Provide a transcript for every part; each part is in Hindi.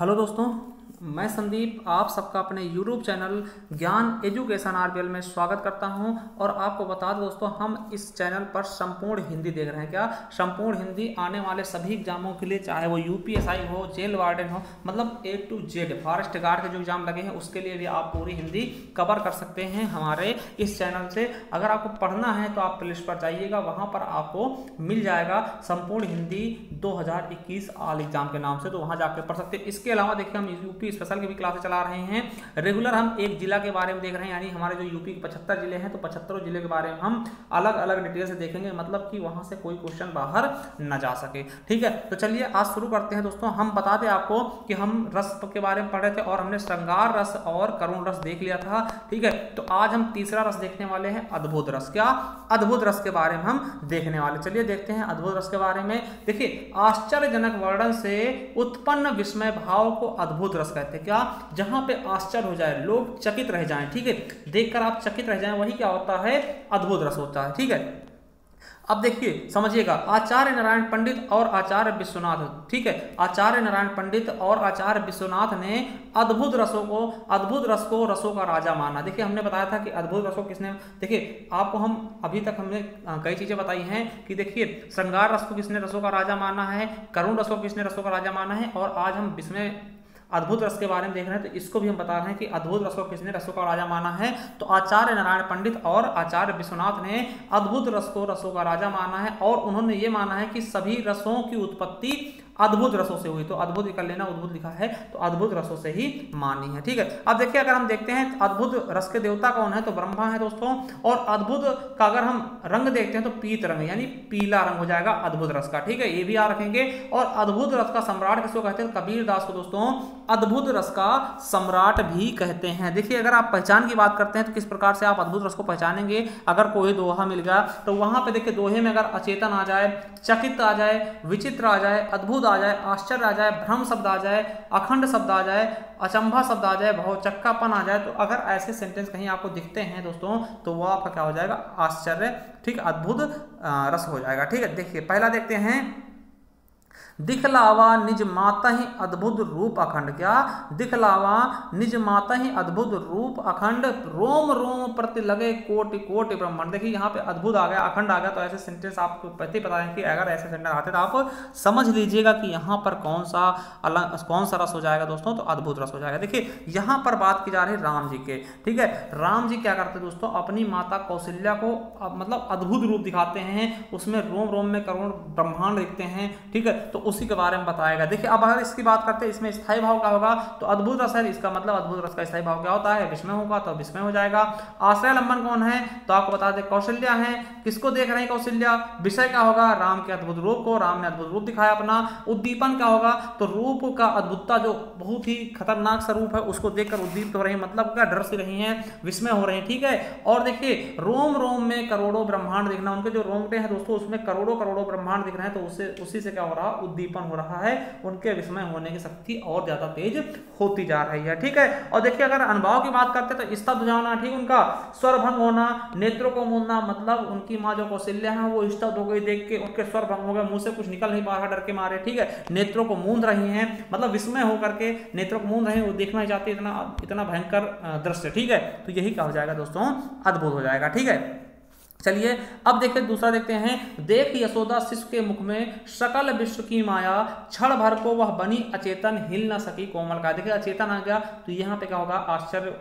हेलो दोस्तों, मैं संदीप आप सबका अपने YouTube चैनल ज्ञान एजुकेशन आरबीएल में स्वागत करता हूं। और आपको बता दें दोस्तों, हम इस चैनल पर संपूर्ण हिंदी देख रहे हैं। क्या संपूर्ण हिंदी आने वाले सभी एग्जामों के लिए, चाहे वो यूपीएसआई हो, जेल वार्डन हो, मतलब A to Z forest guard के जो एग्जाम लगे हैं उसके लिए भी आप पूरी हिंदी कवर कर सकते हैं हमारे इस चैनल से। अगर आपको पढ़ना है तो आप प्ले लिस्ट पर जाइएगा, वहाँ पर आपको मिल जाएगा संपूर्ण हिंदी 2021 ऑल एग्जाम के नाम से, तो वहाँ जाकर पढ़ सकते हैं। इसके अलावा देखिए, हम यूपी स्पेशल की भी क्लासेस चला रहे हैं। रेगुलर हम एक जिला के बारे में देख रहे हैं, यानी हमारे जो यूपी के 75 जिले हैं तो 75 जिले के बारे में हम अलग अलग डिटेल से देखेंगे, मतलब कि वहां से कोई क्वेश्चन बाहर न जा सके। ठीक है, तो चलिए आज शुरू करते हैं दोस्तों। हम बता दें आपको कि हम रस के बारे में पढ़ रहे थे और हमने श्रृंगार रस और करुण रस देख लिया था। ठीक है, तो आज हम तीसरा रस देखने वाले हैं, अद्भुत रस। क्या अद्भुत रस के बारे में हम देखने वाले। चलिए देखते हैं अद्भुत रस के बारे में। देखिए, आश्चर्यजनक वर्णन से उत्पन्न विस्मय भाव को अद्भुत रस कहते हैं। क्या, जहां पे आश्चर्य हो जाए, लोग चकित रह जाएं। ठीक है, देखकर आप चकित रह जाएं, वही क्या होता है, अद्भुत रस होता है। ठीक है, अब देखिए समझिएगा, आचार्य नारायण पंडित और आचार्य विश्वनाथ, ठीक है, आचार्य नारायण पंडित और आचार्य विश्वनाथ ने अद्भुत रस को रसों का राजा माना। देखिए, हमने बताया था कि अद्भुत रस को किसने, देखिए आपको हम अभी तक हमने कई चीजें बताई हैं कि देखिए, श्रृंगार रस को किसने रसों का राजा माना है, करुण रस को किसने रसों का राजा माना है, और आज हम विस्मय अद्भुत रस के बारे में देख रहे हैं, तो इसको भी हम बता रहे हैं कि अद्भुत रस को किसने रसों का राजा माना है। तो आचार्य नारायण पंडित और आचार्य विश्वनाथ ने अद्भुत रस को रसों का राजा माना है, और उन्होंने ये माना है कि सभी रसों की उत्पत्ति अद्भुत रसों से हुई। तो अद्भुत कर लेना, अद्भुत लिखा है तो अद्भुत रसों से ही मानी है। ठीक है, अब देखिए, अगर हम देखते हैं अद्भुत रस के देवता कौन है, तो ब्रह्मा है दोस्तों। और अद्भुत का अगर हम रंग देखते हैं तो पीत रंग, यानी पीला रंग हो जाएगा अद्भुत रस का। ठीक है, ये भी याद रखेंगे। और अद्भुत रस का सम्राट किसको कहते हैं, कबीर दास को दोस्तों अद्भुत रस का सम्राट भी कहते हैं। देखिए, अगर आप पहचान की बात करते हैं तो किस प्रकार से आप अद्भुत रस को पहचानेंगे। अगर कोई दोहा मिल गया तो वहां पे देखिए, दोहे में अगर अचेतन आ जाए, चकित आ जाए, विचित्र आ जाए, अद्भुत आ जाए, आश्चर्य आ जाए, भ्रम शब्द आ जाए, अखंड शब्द आ जाए, अचंभा शब्द आ जाए, भवचक्कापन आ जाए, तो अगर ऐसे सेंटेंस कहीं आपको दिखते हैं दोस्तों, तो वो आपका क्या हो जाएगा, आश्चर्य, ठीक, अद्भुत रस हो जाएगा। ठीक है, देखिए पहला देखते हैं, दिखलावा निज माता ही अद्भुत रूप अखंड। क्या, दिखलावा निज माता ही अद्भुत रूप अखंड, रोम रोम प्रति लगे कोटि कोटि ब्रह्मांड। देखिए, यहाँ पे अद्भुत आ गया, अखंड आ गया, तो ऐसे सेंटेंस आपको पहले ही पता है कि अगर ऐसे सेंटेंस आते तो आप समझ लीजिएगा कि यहाँ पर कौन सा रस हो जाएगा दोस्तों, तो अद्भुत रस हो जाएगा। देखिए, यहाँ पर बात की जा रही है राम जी के। ठीक है, राम जी क्या करते दोस्तों, अपनी माता कौशल्या को मतलब अद्भुत रूप दिखाते हैं, उसमें रोम रोम में करोड़ ब्रह्मांड दिखते हैं। ठीक है, तो उसी के बारे में बताएगा। देखिए, अब अगर इसकी बात करते हैं, इसमें स्थायी भाव क्या होगा, तो अद्भुत रस है, इसका मतलब अद्भुत रस का स्थायी भाव क्या होता है, विस्मय होगा, तो विस्मय हो जाएगा। आश्रय लंबन कौन है, तो आपको बता दें कौशल्या है। किसको देख रहे हैं, कौशल्या। विषय क्या होगा, राम के अद्भुत रूप को, राम ने अद्भुत रूप दिखाया अपना। उद्दीपन क्या होगा, तो रूप का अद्भुतता, जो बहुत ही खतरनाक सा रूप है, उसको देखकर उद्दीपित हो रही है, मतलब क्या, डर सी रही है, विस्मय हो रहे हैं। ठीक है, और देखिए, रोम रोम में करोड़ों ब्रह्मांड दिखना, उनके जो रोंगटे हैं दोस्तों, उसमें करोड़ों करोड़ों ब्रह्मांड दिख रहे हैं, तो उसी से क्या हो रहा, उद्दीपन हो रहा है, उनके विस्मय होने की शक्ति और ज्यादा तेज होती जा रही है। ठीक है, और देखिए, अगर अनुभव की बात करते हैं तो स्तब्ध जाना, ठीक, उनका स्वर भंग होना, नेत्रों को मूंदना, मतलब उनकी मां जो कौशल्या है वो स्तब्ध हो गई, देख के उनके स्वर भंग हो गए, मुंह से कुछ निकल नहीं पा रहा डर के मारे। ठीक है, नेत्रों को मूंद रही हैं, मतलब विस्मय होकर के नेत्रों को मूंद रहे हैं, वो देखना चाहते, इतना भयंकर दृश्य। ठीक है, तो यही क्या हो जाएगा दोस्तों, अद्भुत हो जाएगा। ठीक है, चलिए अब देखिए, दूसरा देखते हैं, देख यशोदा शिशु के मुख में सकल विश्व की माया, क्षण भर को वह बनी अचेतन, हिल न सकी कोमल का। देखिए, अचेतन आ गया, तो यहाँ पे क्या होगा, आश्चर्य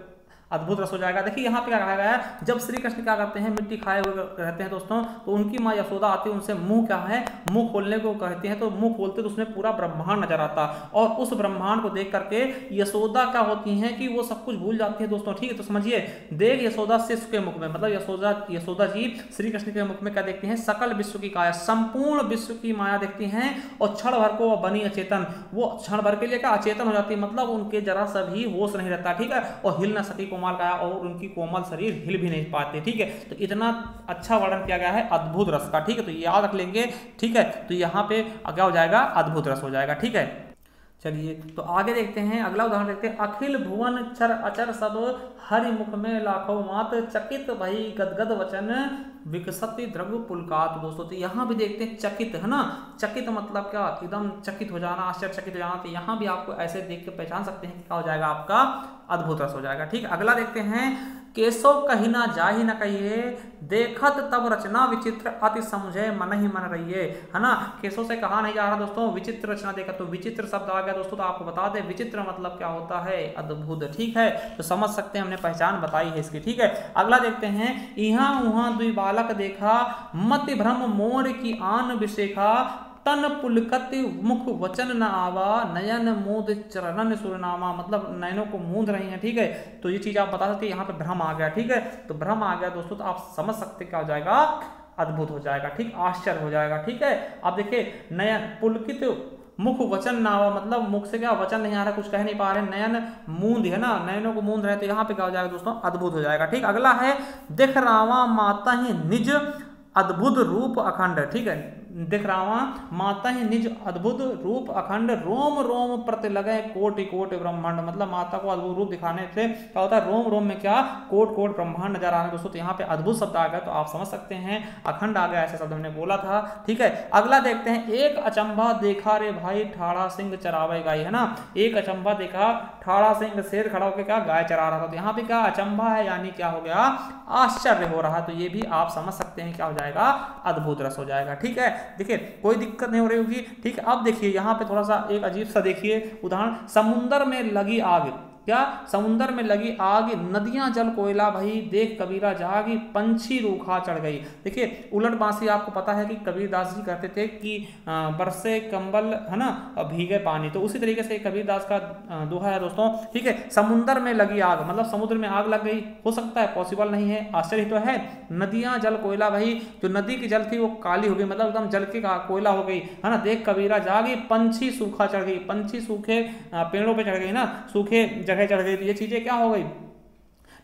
अद्भुत रस हो जाएगा। देखिए, यहाँ पे क्या कहा गया है, जब श्री कृष्ण क्या करते हैं, मिट्टी खाए हुए रहते हैं दोस्तों, तो उनकी माँ यशोदा आती है, उनसे मुंह क्या है, मुंह खोलने को कहते हैं, तो मुंह खोलते तो उसमें पूरा ब्रह्मांड नजर आता, और उस ब्रह्मांड को देख करके यशोदा क्या होती हैं कि वो सब कुछ भूल जाती है दोस्तों। ठीक है, तो समझिए, देख यशोदा शिशु के मुख में, मतलब यशोदा जी श्री कृष्ण के मुख में क्या देखती हैं, सकल विश्व की काया, संपूर्ण विश्व की माया देखती हैं, और क्षण भर को वह बनी अचेतन, वो क्षण भर के लिए क्या अचेतन हो जाती है, मतलब उनके जरा सा भी होश नहीं रहता। ठीक है, और हिल न सकी कोमल काया, और उनकी कोमल शरीर हिल भी नहीं पाते। ठीक है, तो इतना अच्छा वर्णन किया गया है अद्भुत रस का। ठीक है, तो याद रख लेंगे। ठीक है, तो यहाँ पे क्या हो जाएगा, अद्भुत रस हो जाएगा। ठीक है, चलिए तो आगे देखते हैं, अगला उदाहरण देखते हैं, अखिल भुवन चर अचर सब हरि मुख में लाखों मात, चकित भई गदगद वचन विकसति द्रव्य पुलकात। दोस्तों तो यहाँ भी देखते हैं चकित, है ना, चकित मतलब क्या, एकदम चकित हो जाना, आश्चर्यचकित हो जाना। तो यहाँ भी आपको ऐसे देख के पहचान सकते हैं क्या हो जाएगा आपका अद्भुत रस हो जाएगा। ठीक, अगला देखते हैं केशव कही ना जाहि न कहिए, देखत तब रचना विचित्र अति समझे मन ही मन रहिए, है ना। केशव से कहा नहीं जा रहा दोस्तों, विचित्र रचना देखा, तो विचित्र शब्द आ गया दोस्तों। तो आपको बता दें विचित्र मतलब क्या होता है, अद्भुत। ठीक है, तो समझ सकते हैं, हमने पहचान बताई है इसकी। ठीक है, अगला देखते हैं यहाँ उहाँ दुई बालक देखा, मति भ्रम मोर की आन विशेखा, तन पुलकत मुख वचन न आवा, नयन मूद चरणन सुरनामा, मतलब नयनों को मूंद रही हैं। ठीक है, तो ये चीज आप बता सकते हैं, यहाँ पे भ्रम आ गया। ठीक है, तो भ्रम आ गया दोस्तों, तो आप समझ सकते क्या हो जाएगा, अद्भुत हो जाएगा। ठीक, आश्चर्य हो जाएगा। ठीक है, आप देखिए नयन पुलकित मुख वचन ना आवा, मतलब मुख से क्या वचन नहीं आ रहा, कुछ कह नहीं पा रहे, नयन मूंद, है ना, नयनों को मूंद रहे, तो यहाँ पे क्या हो जाएगा दोस्तों, अद्भुत हो जाएगा। ठीक, अगला है दिख रावा माता ही निज अद्भुत रूप अखंड। ठीक है, दिख रावा माता ही निज अद्भुत रूप अखंड, रोम रोम प्रति लगे कोटि कोटि ब्रह्मांड, मतलब माता को अद्भुत रूप दिखाने से क्या होता है, रोम रोम में क्या कोट कोट ब्रह्मांड नजर आ रहा है दोस्तों। तो यहाँ पे अद्भुत शब्द आ गया, तो आप समझ सकते हैं अखंड आ गया, ऐसे शब्द हमने बोला था। ठीक है, अगला देखते हैं एक अचंभा देखा रे भाई ठाड़ा सिंह चरावे गाय, है ना। एक अचंभा देखा, ठाड़ा सिंह शेर खड़ा होकर क्या गाय चरा रहा था। तो यहाँ पे क्या अचंभा है, यानी क्या हो गया, आश्चर्य हो रहा है। तो ये भी आप समझ सकते हैं क्या हो जाएगा, अद्भुत रस हो जाएगा। ठीक है, देखिए कोई दिक्कत नहीं हो रही होगी। ठीक है, अब देखिए यहाँ पे थोड़ा सा एक अजीब सा देखिए उदाहरण, समुंदर में लगी आग, क्या समुंदर में लगी आग, नदियां जल कोयला भई, देख कबीरा जागी, पंछी रूखा चढ़ गई। देखिए उलट बांसी आपको पता है कि कबीरदास जी कहते थे कि बरसे कंबल, है ना, भीगे पानी, तो उसी तरीके से कबीरदास का दोहा है दोस्तों। ठीक है, समुंदर में लगी आग, मतलब समुद्र में आग लग गई, हो सकता है, पॉसिबल नहीं है, आश्चर्य तो है। नदियां जल कोयला भई, जो नदी की जल थी वो काली हो गई, मतलब एकदम जल के कोयला हो गई, है ना। देख कबीरा जागी, पंछी सूखा चढ़ गई, पंछी सूखे पेड़ों पे चढ़ गई ना, सूखे जगह चढ़ गई, तो ये चीजें क्या हो गई।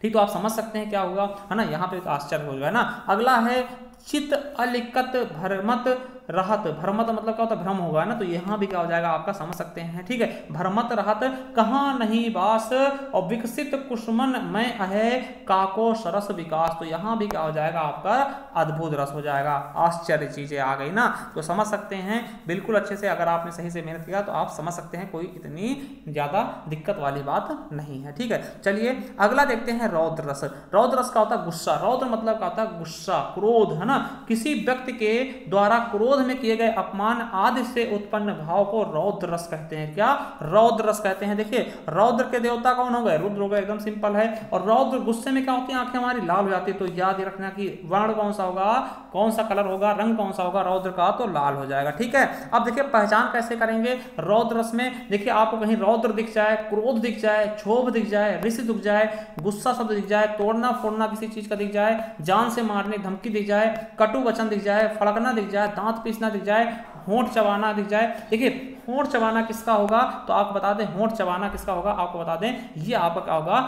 ठीक, तो आप समझ सकते हैं क्या होगा, है ना, यहाँ पे आश्चर्य हो गया ना। अगला है चित अलिकत भरमत रहत, भरमत मतलब क्या होता है, भ्रम होगा ना, तो यहाँ भी क्या हो जाएगा आपका, समझ सकते हैं। ठीक है, भरमत रहत कहाँ नहीं बास, और विकसित कुसुमन में अहे काको सरस विकास, तो यहाँ भी क्या हो जाएगा आपका अद्भुत रस हो जाएगा, आश्चर्य चीजें आ गई ना, तो समझ सकते हैं बिल्कुल अच्छे से। अगर आपने सही से मेहनत किया तो आप समझ सकते हैं, कोई इतनी ज्यादा दिक्कत वाली बात नहीं है। ठीक है, चलिए अगला देखते हैं रौद्र रस। रौद्र रस का होता है गुस्सा, रौद्र मतलब का होता है गुस्सा, क्रोध, है ना, किसी व्यक्ति के द्वारा क्रोध में किए गए अपमान आदि से उत्पन्न भाव को रौद्र रस कहते हैं। क्या, रौद्र रस कहते हैं। देखिए रौद्र के देवता कौन हो गए, रुद्र हो गए, एकदम सिंपल है। और रौद्र गुस्से में क्या होती है, आंखें हमारी लाल हो जाती है, तो याद रखना कि वर्ण कौन सा होगा, कौन सा कलर होगा, रंग कौन सा होगा रौद्र का, तो लाल हो जाएगा। ठीक है, अब देखिए पहचान कैसे करेंगे रौद्र रस में। देखिए आपको कहीं रौद्र दिख जाए, क्रोध दिख जाए, क्षोभ दिख जाए, ऋषि दिख जाए, गुस्सा शब्द दिख जाए, तोड़ना फोड़ना किसी चीज का दिख जाए, जान से मारने धमकी दिख जाए, कटु वचन दिख जाए, फड़कना दिख जाए, दांत पीसना दिख जाए, होंठ चबाना दिख जाए। देखिए होंठ चबाना किसका होगा, तो आपको बता दें होंठ चबाना किसका होगा, आपको बता दें ये आपका क्या होगा,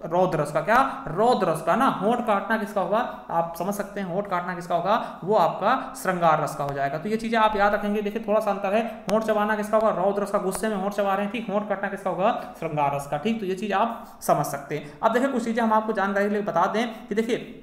रौद्र रस का। क्या, रौद्र रस का ना। होंठ काटना किसका होगा, आप समझ सकते हैं, होंठ काटना किसका होगा, वो आपका श्रृंगार रस का हो जाएगा। तो ये चीजें आप याद रखेंगे। देखिए थोड़ा सा अंतर है, होंठ चबाना किसका होगा, रौद्र रस का, गुस्से में होंठ चबा रहे हैं, ठीक। होंठ काटना किसका होगा, श्रृंगार रस का। ठीक, तो ये चीज आप समझ सकते हैं। अब देखिए कुछ चीजें हम आपको जानकारी के लिए बता दें कि देखिए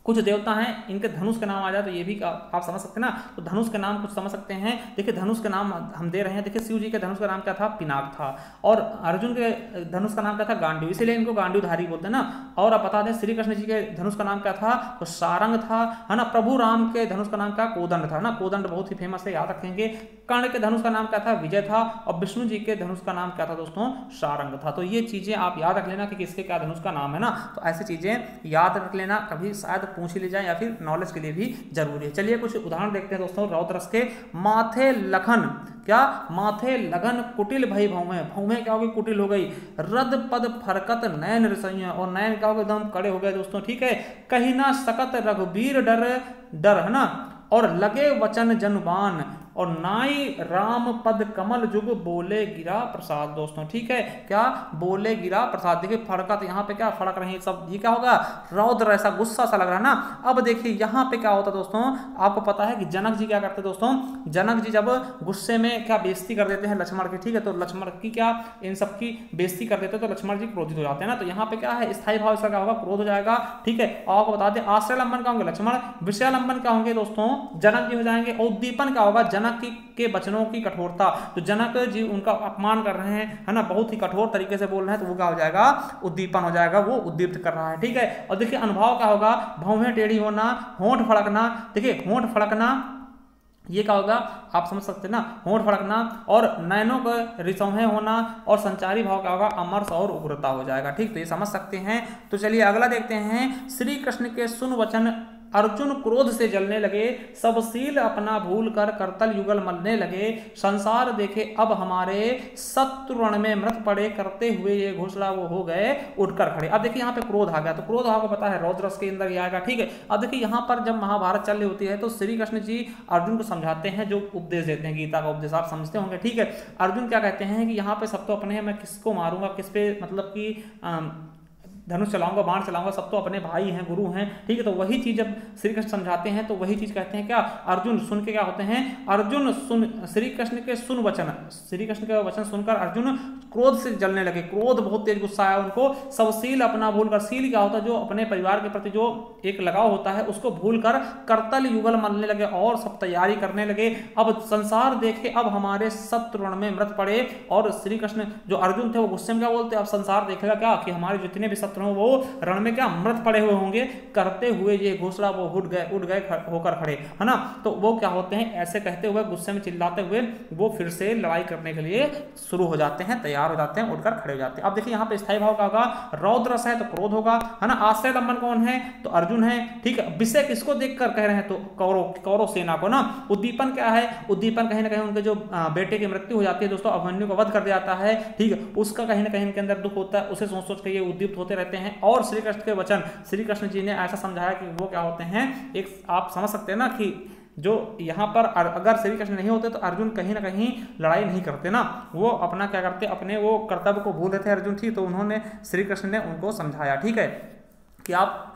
कुछ देवता हैं, इनके धनुष के नाम आ जाए तो ये भी आप समझ सकते हैं ना। तो धनुष के नाम कुछ समझ सकते हैं। देखिए धनुष के नाम हम दे रहे हैं। देखिए शिव जी के धनुष का नाम क्या था, पिनाक था, और अर्जुन के धनुष का नाम क्या था, गांडीव, इसीलिए इनको गांडीवधारी बोलते हैं ना। और आप बता दें श्री कृष्ण जी के धनुष का नाम क्या था, तो सारंग था, है ना। प्रभु राम के धनुष का नाम क्या, कोदंड था ना, कोदंड बहुत ही फेमस है, याद रखेंगे। कर्ण के धनुष का नाम क्या था, विजय था, और विष्णु जी के धनुष का नाम क्या था दोस्तों, सारंग था। तो ये चीजें आप याद रख लेना कि किसके क्या धनुष का नाम है ना। तो ऐसी चीजें याद रख लेना, कभी शायद पूछ ली जाए या फिर नॉलेज के लिए भी जरूरी है। चलिए कुछ उदाहरण देखते हैं दोस्तों रौद्र रस के। माथे लखन, क्या, माथे लगन कुटिल भई भौमे, भौमे क्या हो गई, कुटिल हो गई। रद पद फरकत नयन रसैया, और नयन क्या हो गए, एकदम कड़े हो गए दोस्तों, ठीक है। कहीं ना सकत रघुबीर डर, डर, है ना। और लगे वचन जनुबान, और नाई राम पद कमल जुग बोले गिरा प्रसाद दोस्तों, ठीक है, क्या बोले गिरा प्रसाद। देखिए फड़का, तो यहाँ पे क्या फड़क रही है सब, ये क्या होगा, रौद्र, ऐसा गुस्सा सा लग रहा है ना। अब देखिए यहाँ पे क्या होता है दोस्तों, आपको पता है कि जनक जी क्या करते हैं दोस्तों, जनक जी जब गुस्से में क्या बेइज्जती कर देते हैं लक्ष्मण की, ठीक है, तो लक्ष्मण की क्या इन सब की बेइज्जती कर देते हैं, तो लक्ष्मण जी क्रोधित हो जाते हैं ना। तो यहाँ पे क्या है, स्थायी भाव इसका क्या होगा, क्रोध हो जाएगा, ठीक है। और आपको बता दें आश्रयलंबन क्या होंगे लक्ष्मण, विषयालंबन क्या होंगे दोस्तों जनक जी हो जाएंगे, और उद्दीपन क्या होगा, जनक के वचनों की कठोरता, तो जनक जी उनका अपमान कर रहे हैं, है ना, बहुत ही कठोर तरीके से बोल रहे हैं, तो वो क्या हो जाएगा, उद्दीपन हो जाएगा, वो उद्दीप्त कर रहा है, ठीक है। और देखिए अनुभाव क्या होगा, भौहें टेढ़ी होना, होंठ फड़कना, देखिए होंठ फड़कना, ये क्या होगा आप समझ सकते हैं ना, होंठ फड़कना, और नैनों का रिसौहें होना, और संचारी भाव क्या होगा, अमरस और उग्रता हो जाएगा, ठीक, तो ये समझ सकते हैं। तो चलिए अगला देखते हैं, श्री कृष्ण के सुन वचन अर्जुन क्रोध से जलने लगे, सब शील अपना भूल कर करतल युगल मलने लगे, संसार देखे अब हमारे शत्रु रण में मृत पड़े, करते हुए ये घोषणा वो हो गए उठकर खड़े। अब देखिए यहाँ पे क्रोध आ गया, तो क्रोध आपको पता है रौद्र रस के अंदर ही आएगा, ठीक है। अब देखिए यहाँ पर जब महाभारत चल रही होती है तो श्री कृष्ण जी अर्जुन को समझाते हैं, जो उपदेश देते हैं, गीता का उपदेश आप समझते होंगे, ठीक है। अर्जुन क्या कहते हैं कि यहाँ पे सब तो अपने हैं, मैं किसको मारूंगा, किस पे मतलब कि धनुष चलाऊंगा, बाण चलाऊंगा, सब तो अपने भाई हैं, गुरु हैं, ठीक है। तो वही चीज जब श्री कृष्ण समझाते हैं तो वही चीज कहते हैं क्या, अर्जुन सुन के क्या होते हैं, अर्जुन सुन श्री कृष्ण के सुन वचन, श्री कृष्ण के वचन सुनकर अर्जुन क्रोध से जलने लगे, क्रोध बहुत तेज गुस्सा आया उनको, सब शील अपना भूलकर, शील क्या होता है, जो अपने परिवार के प्रति जो एक लगाव होता है उसको भूलकर करतल युगल मलने लगे और सब तैयारी करने लगे। अब संसार देखे अब हमारे शत्रु रण में मृत पड़े, और श्री कृष्ण जो अर्जुन थे वो गुस्से में क्या बोलते, अब संसार देखेगा क्या कि हमारे जितने भी शत्रु हैं वो रण में क्या मृत पड़े हुए होंगे, करते हुए ये घोषणा वो उठ गए होकर खड़े, है ना। तो वो क्या होते हैं, ऐसे कहते हुए गुस्से में चिल्लाते हुए वो फिर से लड़ाई करने के लिए शुरू हो जाते हैं, तैयार हो जाते हैं, उठकर खड़े हो जाते हैं। अब देखिए यहाँ पे स्थायी भाव का होगा, रौद्र रस है तो क्रोध होगा, है ना। आश्रय लंबन कौन है, तो अर्जुन है, ठीक है। विषय किसको देखकर कह रहे हैं, तो कौरव सेना को ना। उद्दीपन क्या है, उद्दीपन कहीं ना कहीं उनके जो बेटे की मृत्यु हो जाती है दोस्तों, अभिमन्यु को वध कर दिया जाता है, ठीक है, उसका कहीं ना कहीं इनके अंदर दुख होता है, उसे सोच सोच के ये उद्दीप्त होते रहते हैं। और श्री कृष्ण के वचन, श्री कृष्ण जी ने ऐसा समझाया कि वो क्या होते हैं, एक आप समझ सकते हैं ना कि जो यहाँ पर अगर श्री कृष्ण नहीं होते तो अर्जुन कहीं ना कहीं लड़ाई नहीं करते ना, वो अपना क्या करते, अपने वो कर्तव्य को भूल देते अर्जुन, ठीक। तो उन्होंने श्री कृष्ण ने उनको समझाया, ठीक है, कि आप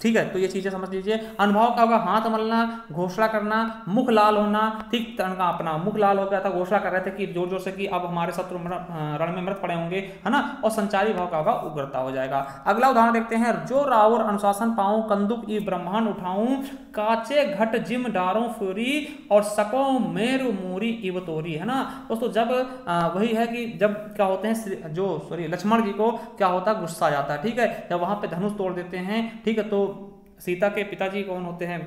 ठीक है। तो ये चीजें समझ लीजिए। अनुभव का होगा, हाथ मलना, घोषणा करना, मुख लाल होना, ठीक, तनका अपना मुख लाल हो गया था, घोषणा कर रहे थे कि जोर जोर से कि अब हमारे शत्रु रण में मृत पड़े होंगे, है ना। और संचारी भाव का होगा, उग्रता हो जाएगा। अगला उदाहरण देखते हैं, जो रावर अनुशासन पाऊं, कंदुक ई ब्रह्मांड उठाऊं, काचे घट जिम डारों फ्योरी, और सको मेरु मूरी इव तोरी, है ना दोस्तों। जब वही है कि जब क्या होते हैं, जो लक्ष्मण जी को क्या होता है, गुस्सा आ जाता है, ठीक है, जब वहां पे धनुष तोड़ देते हैं, ठीक है। तो सीता के पिताजी कौन होते हैं,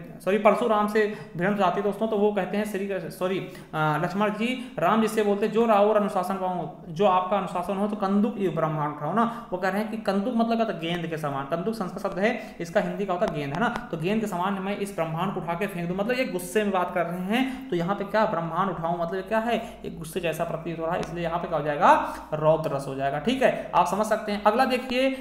परशुराम से भिड़ंत जाती है दोस्तों, तो वो कहते हैं लक्ष्मण जी राम जी से बोलते, जो रावर अनुशासन पाऊं, जो आपका अनुशासन हो, तो कंदुक ये ब्रह्मांड उठाओ ना। वो कह रहे हैं कि कंदुक मतलब क्या था, गेंद के समान, कंदुक संस्कृत शब्द है, इसका हिंदी का होता है गेंद, है ना। तो गेंद के समान मैं इस ब्रह्मांड को उठा के फेंक दूं, मतलब ये गुस्से में बात कर रहे हैं। तो यहाँ पे क्या ब्रह्मांड उठाऊं मतलब क्या है, एक गुस्से जैसा प्रतीत हो रहा है, इसलिए यहाँ पे क्या हो जाएगा, रौद्र रस हो जाएगा, ठीक है, आप समझ सकते हैं। अगला देखिए,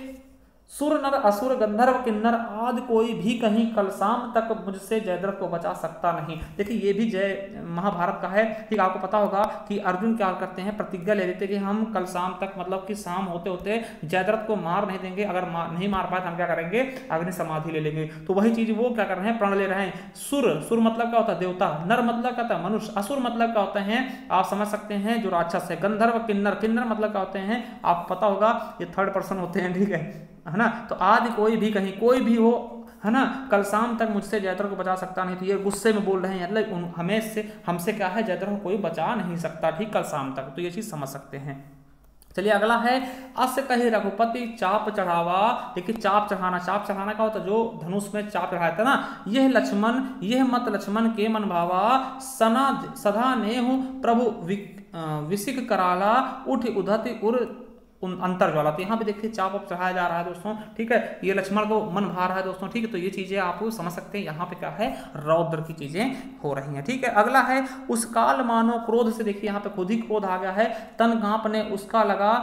सुर नर असुर गंधर्व किन्नर आदि कोई भी कहीं कल शाम तक मुझसे जयद्रथ को बचा सकता नहीं। देखिए ये भी जय महाभारत का है, ठीक। आपको पता होगा कि अर्जुन क्या करते हैं, प्रतिज्ञा ले लेते हैं कि हम कल शाम तक, मतलब कि शाम होते होते जयद्रथ को मार नहीं देंगे, अगर नहीं मार पाए तो हम क्या करेंगे, अग्नि समाधि ले लेंगे। तो वही चीज वो क्या कर रहे हैं, प्रण ले रहे हैं। सुर मतलब क्या होता है, देवता। नर मतलब क्या होता है, मनुष्य। असुर मतलब क्या होते हैं, आप समझ सकते हैं, जो राक्षस है। गंधर्व किन्नर मतलब क्या होते हैं, आपको पता होगा, ये थर्ड पर्सन होते हैं, ठीक है ना। तो आदि कोई भी कहीं कोई भी हो, है ना, कल शाम तक मुझसे जयद्रथ को बचा सकता नहीं। तो ये गुस्से में बोल रहे हैं, मतलब हमसे क्या है, जयद्रथ को कोई बचा नहीं सकता, ठीक, कल शाम तक। तो ये चीज समझ सकते हैं। चलिए अगला है, अस कहे रघुपति चाप चढ़ावा। देखिए चाप चढ़ाना का होता, जो धनुष में चाप चढ़ाया था ना, यह मत लक्ष्मण के मन भावा, सदा नेहु प्रभु विसिक कराला, उठ उधति उर अंतर ज्वाला। तो यहाँ पे देखिए चाप चढ़ाया जा रहा है दोस्तों, ठीक है, ये लक्ष्मण को मन भा रहा है दोस्तों, ठीक है। तो ये चीजें आप समझ सकते हैं, यहाँ पे क्या है, रौद्र की चीजें हो रही हैं, ठीक है। अगला है, उस काल मानो क्रोध से, देखिए यहाँ पे खुद ही क्रोध आ गया है, तन कांपने उसका लगा,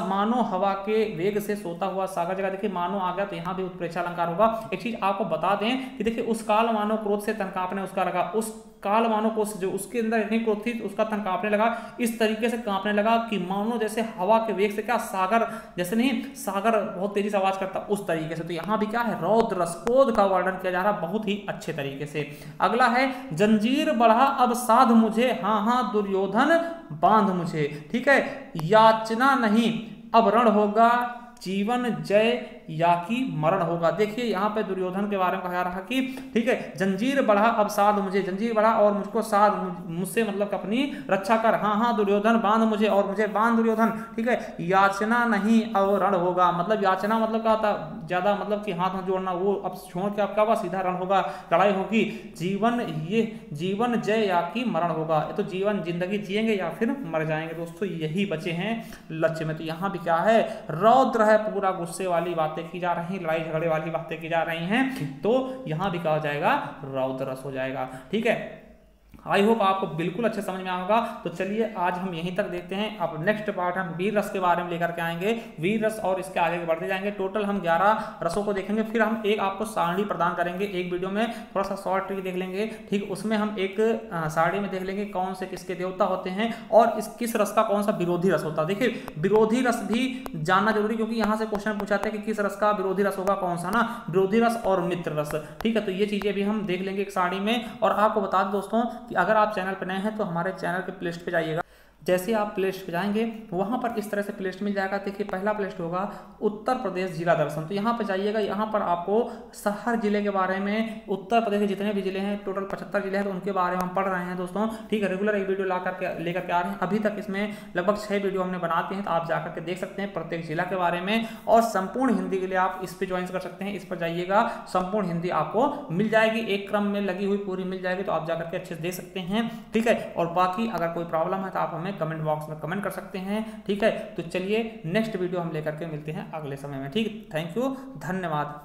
मानो हवा के वेग से सोता हुआ सागर जगह। देखिए मानो आ गया, तो यहाँ भी उत्प्रेक्षा अलंकार होगा। एक चीज आपको बता दें कि देखिए उस काल मानो क्रोध से तन कांपने उसका लगा, उस काल मानो को जो उसके अंदर इतनी क्रोध थी उसका तन कांपने लगा, इस तरीके से कांपने लगा कि मानो जैसे हवा के वेग से क्या सागर, जैसे नहीं सागर बहुत तेजी से आवाज करता उस तरीके से। तो यहाँ भी क्या है, रौद्र रस क्रोध का वर्णन किया जा रहा है बहुत ही अच्छे तरीके से। अगला है जंजीर बढ़ा अब साध मुझे, हाँ हाँ दुर्योधन बांध मुझे, ठीक है। याचना नहीं अब रण होगा, जीवन जय या कि मरण होगा। देखिए यहाँ पे दुर्योधन के बारे में कहा जा रहा कि ठीक है, जंजीर बढ़ा अब साध मुझे, जंजीर बढ़ा और मुझको साध, मुझसे मतलब अपनी रक्षा कर, हाँ हाँ दुर्योधन बांध मुझे और मुझे बांध दुर्योधन, ठीक है। याचना नहीं अब रण होगा, मतलब याचना मतलब क्या होता, ज्यादा मतलब कि हाथ जोड़ना, वो अब छोड़ के आपका सीधा रण होगा, लड़ाई होगी। जीवन, ये जीवन जय या कि मरण होगा, तो जीवन जिंदगी जिएंगे या फिर मर जाएंगे दोस्तों, यही बचे हैं लक्ष्य में। तो यहाँ भी क्या है, रौद्र है, पूरा गुस्से वाली बातें की जा रही, लड़ाई झगड़े वाली बातें की जा रही हैं, तो यहां भी कहा जाएगा रौद्र रस हो जाएगा, ठीक है। आई होप आपको बिल्कुल अच्छे समझ में आएगा। तो चलिए आज हम यहीं तक देखते हैं, अब नेक्स्ट पार्ट हम वीर रस के बारे में लेकर के आएंगे, वीर रस और इसके आगे बढ़ते जाएंगे। टोटल हम 11 रसों को देखेंगे, फिर हम एक आपको सारणी प्रदान करेंगे, एक वीडियो में थोड़ा सा शॉर्ट ट्रिक देख लेंगे, ठीक। उसमें हम एक सारणी में देख लेंगे कौन से किसके देवता होते हैं और इस किस रस का कौन सा विरोधी रस होता है। देखिए विरोधी रस भी जानना जरूरी, क्योंकि यहाँ से क्वेश्चन पूछाते हैं कि किस रस का विरोधी रस होगा, कौन सा ना, विरोधी रस और मित्र रस, ठीक है। तो ये चीजें भी हम देख लेंगे एक सारणी में। और आपको बता दें दोस्तों कि अगर आप चैनल पर नए हैं तो हमारे चैनल के प्लेलिस्ट पे जाइएगा, जैसे आप प्लेलिस्ट पे जाएंगे वहां पर इस तरह से प्लेलिस्ट मिल जाएगा। देखिए पहला प्लेलिस्ट होगा उत्तर प्रदेश जिला दर्शन, तो यहाँ पे जाइएगा, यहाँ पर आपको हर जिले के बारे में, उत्तर प्रदेश के जितने भी जिले हैं, टोटल 75 जिले हैं, तो उनके बारे में हम पढ़ रहे हैं दोस्तों, ठीक है। रेगुलर एक वीडियो लेकर के आ रहे हैं, अभी तक इसमें लगभग 6 वीडियो हमने बना दिए हैं, तो आप जाकर के देख सकते हैं प्रत्येक जिला के बारे में। और संपूर्ण हिंदी के लिए आप इस पर ज्वाइन कर सकते हैं, इस पर जाइएगा, संपूर्ण हिंदी आपको मिल जाएगी, एक क्रम में लगी हुई पूरी मिल जाएगी, तो आप जाकर के अच्छे से देख सकते हैं, ठीक है। और बाकी अगर कोई प्रॉब्लम है तो आप हमें कमेंट बॉक्स में कमेंट कर सकते हैं, ठीक है। तो चलिए नेक्स्ट वीडियो हम लेकर के मिलते हैं अगले समय में, ठीक। थैंक यू, धन्यवाद।